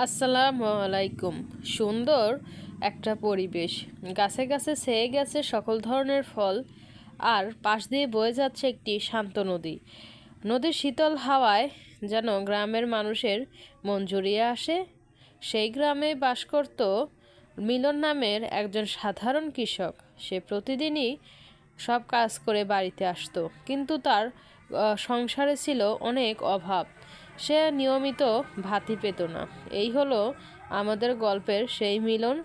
আসসালামু আলাইকুম। সুন্দর একটা পরিবেশ, গাছে গাছে ছেয়ে গেছে সকল ধরনের ফল, আর পাশ দিয়ে বয়ে যাচ্ছে একটি শান্ত নদী। নদীর শীতল হাওয়ায় যেন গ্রামের মানুষের মন জুড়িয়ে আসে। সেই গ্রামে বাস করত মিলন নামের একজন সাধারণ কৃষক। সে প্রতিদিনই সব কাজ করে বাড়িতে আসতো, কিন্তু তার সংসারে ছিল অনেক অভাব। সে নিয়মিত ভাতই পেত না। এই হলো আমাদের গল্পের সেই মিলন।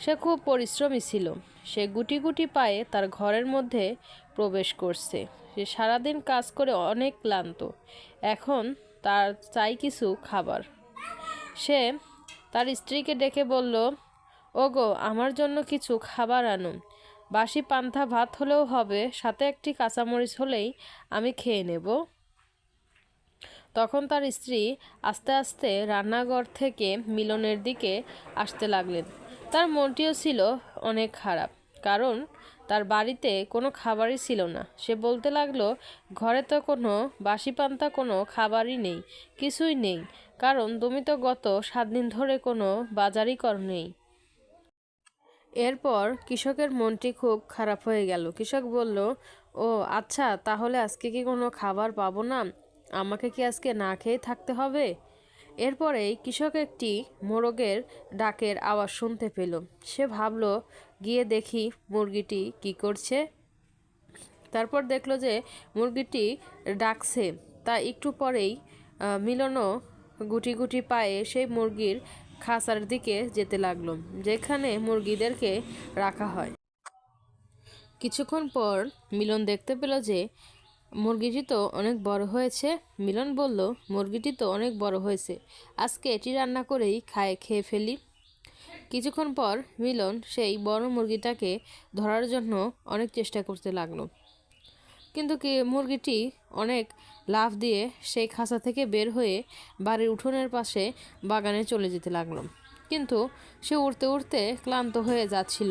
সে খুব পরিশ্রমী ছিল। সে গুটি গুটি পায়ে তার ঘরের মধ্যে প্রবেশ করছে। সে সারাদিন কাজ করে অনেক ক্লান্ত। এখন তার চাই কিছু খাবার। সে তার স্ত্রীকে ডেকে বলল, ওগো, আমার জন্য কিছু খাবার আনুন। বাসি পান্তা ভাত হলেও হবে, সাথে একটি কাঁচামরিচ হলেই আমি খেয়ে নেব। তখন তার স্ত্রী আস্তে আস্তে রান্নাঘর থেকে মিলনের দিকে আসতে লাগলেন। তার মনটিও ছিল অনেক খারাপ, কারণ তার বাড়িতে কোনো খাবারই ছিল না। সে বলতে লাগলো, ঘরে তো কোনো বাসি পান্তা কোনো খাবারই নেই, কিছুই নেই, কারণ তুমি তো গত 7 দিন ধরে কোনো বাজারই করোনি। এরপর কৃষকের মনটি খুব খারাপ হয়ে গেল। কৃষক বলল, ও আচ্ছা, তাহলে আজকে কি কোনো খাবার পাবো না? আমাকে কি আজকে না খেয়ে থাকতে হবে? এরপরেই কৃষক একটি মোরগের ডাকের আওয়াজ শুনতে পেল। সে ভাবল, গিয়ে দেখি মুরগিটি কি করছে। তারপর দেখলো যে মুরগিটি ডাকছে। তা একটু পরেই মিলনও গুটি গুটি পায়ে সেই মুরগির খাঁচার দিকে যেতে লাগলো, যেখানে মুরগিদেরকে রাখা হয়। কিছুক্ষণ পর মিলন দেখতে পেল যে মুরগিটি তো অনেক বড় হয়েছে। মিলন বলল, মুরগিটি তো অনেক বড় হয়েছে, আজকে এটি রান্না করেই খেয়ে ফেলি। কিছুক্ষণ পর মিলন সেই বড় মুরগিটাকে ধরার জন্য অনেক চেষ্টা করতে লাগলো, কিন্তু মুরগিটি অনেক লাফ দিয়ে সেই খাঁচা থেকে বের হয়ে বাড়ির উঠোনের পাশে বাগানে চলে যেতে লাগলো। কিন্তু সে উড়তে উড়তে ক্লান্ত হয়ে যাচ্ছিল।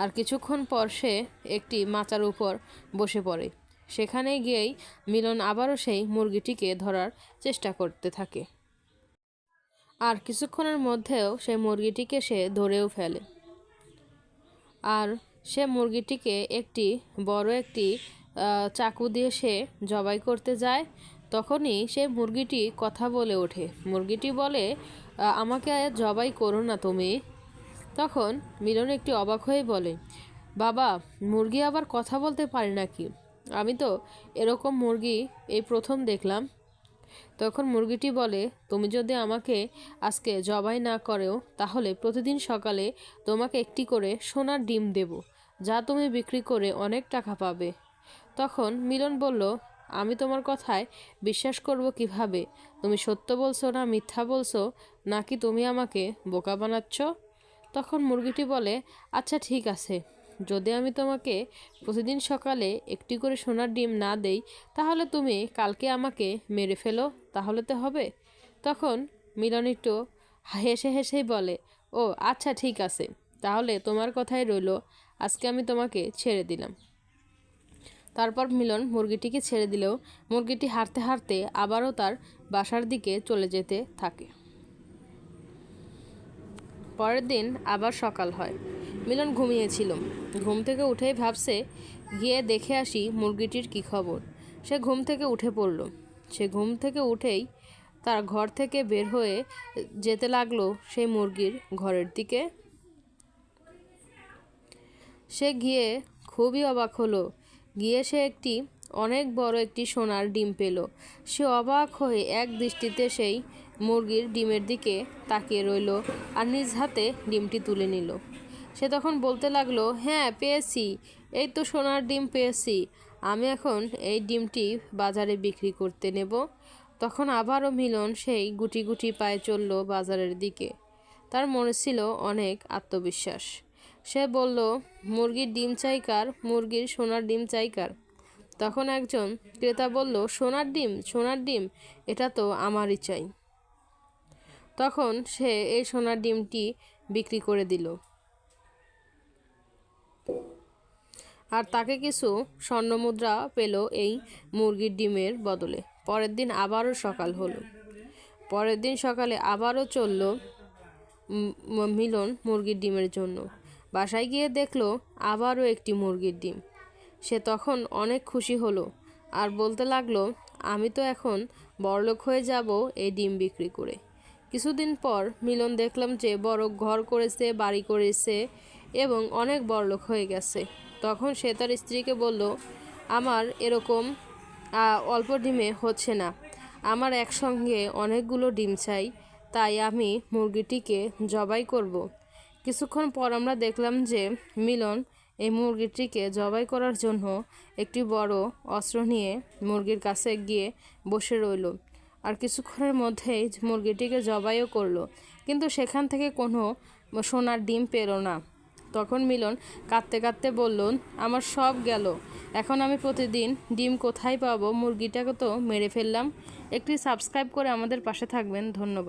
আর কিছুক্ষণ পর সে একটি মাচার উপর বসে পড়ে। সেখানে গিয়েই মিলন আবারও সেই মুরগিটিকে ধরার চেষ্টা করতে থাকে। আর কিছুক্ষণের মধ্যেও সেই মুরগিটিকে সে ধরেও ফেলে। আর সে মুরগিটিকে বড় একটি চাকু দিয়ে সে জবাই করতে যায়। তখনই সে মুরগিটি কথা বলে ওঠে। মুরগিটি বলে, আমাকে জবাই করো না তুমি। তখন মিলন একটি অবাক হয়ে বলে, বাবা, মুরগি আবার কথা বলতে পারে নাকি? আমি তো এরকম মুরগি এই প্রথম দেখলাম। তখন মুরগিটি বলে, তুমি যদি আমাকে আজকে জবাই না করেও, তাহলে প্রতিদিন সকালে তোমাকে একটি করে সোনার ডিম দেব, যা তুমি বিক্রি করে অনেক টাকা পাবে। তখন মিলন বলল, আমি তোমার কথায় বিশ্বাস করব কিভাবে? তুমি সত্য বলছো না মিথ্যা বলছো, নাকি তুমি আমাকে বোকা বানাচ্ছ? তখন মুরগিটি বলে, আচ্ছা ঠিক আছে, যদি আমি তোমাকে প্রতিদিন সকালে একটি করে সোনার ডিম না দেই, তাহলে তুমি কালকে আমাকে মেরে ফেলো, তাহলে তো হবে। তখন মিলন একটু হেসে হেসেই বলে, ও আচ্ছা ঠিক আছে, তাহলে তোমার কথাই রইল, আজকে আমি তোমাকে ছেড়ে দিলাম। তারপর মিলন মুরগিটিকে ছেড়ে দিলেও মুরগিটি হাঁটতে হাঁটতে আবারও তার বাসার দিকে চলে যেতে থাকে। পরের দিন আবার সকাল হয়। মিলন ঘুমিয়েছিল। ঘুম থেকে উঠেই ভাবছে, গিয়ে দেখে আসি মুরগিটির কী খবর। সে ঘুম থেকে উঠে পড়ল। সে ঘুম থেকে উঠেই তার ঘর থেকে বের হয়ে যেতে লাগলো সেই মুরগির ঘরের দিকে। সে গিয়ে খুবই অবাক হলো। গিয়ে সে অনেক বড় একটি সোনার ডিম পেল। সে অবাক হয়ে এক দৃষ্টিতে সেই মুরগির ডিমের দিকে তাকিয়ে রইল, আর নিজ হাতে ডিমটি তুলে নিল। সে তখন বলতে লাগলো, হ্যাঁ পেয়েছি, এই তো সোনার ডিম পেয়েছি, আমি এখন এই ডিমটি বাজারে বিক্রি করতে নেব। তখন আবারও মিলন সেই গুটি গুটি পায়ে চলল বাজারের দিকে। তার মনে ছিল অনেক আত্মবিশ্বাস। সে বলল, মুরগির ডিম চাই কার? মুরগির সোনার ডিম চাই কার? তখন একজন ক্রেতা বলল, সোনার ডিম, সোনার ডিম, এটা তো আমারই চাই। তখন সে এই সোনার ডিমটি বিক্রি করে দিল, আর তাকে কিছু স্বর্ণমুদ্রা পেল এই মুরগির ডিমের বদলে। পরের দিন আবারও সকাল হলো। পরের দিন সকালে আবারও চলল মিলন মুরগির ডিমের জন্য। বাসায় গিয়ে দেখলো আবারও একটি মুরগির ডিম। সে তখন অনেক খুশি হলো আর বলতে লাগলো, আমি তো এখন বড়লোক হয়ে যাব এই ডিম বিক্রি করে। কিছুদিন পর মিলন দেখলাম যে বড় ঘর করেছে, বাড়ি করেছে এবং অনেক বড়লোক হয়ে গেছে। তখন সে তার স্ত্রীকে বলল, আমার এরকম অল্প ডিমে হচ্ছে না, আমার একসঙ্গে অনেকগুলো ডিম চাই, তাই আমি মুরগিটিকে জবাই করব। কিছুক্ষণ পর আমরা দেখলাম যে মিলন এই মুরগিটিকে জবাই করার জন্য একটি বড় অস্ত্র নিয়ে মুরগির কাছে গিয়ে বসে রইল। আর কিছুক্ষণের মধ্যেই মুরগিটিকে জবাইও করলো, কিন্তু সেখান থেকে কোনো সোনার ডিম পেল না। তখন মিলন কাঁদতে কাঁদতে বলল, আমার সব গেল, এখন আমি প্রতিদিন ডিম কোথায় পাবো? মুরগিটাকে তো মেরে ফেললাম। একটি সাবস্ক্রাইব করে আমাদের পাশে থাকবেন। ধন্যবাদ।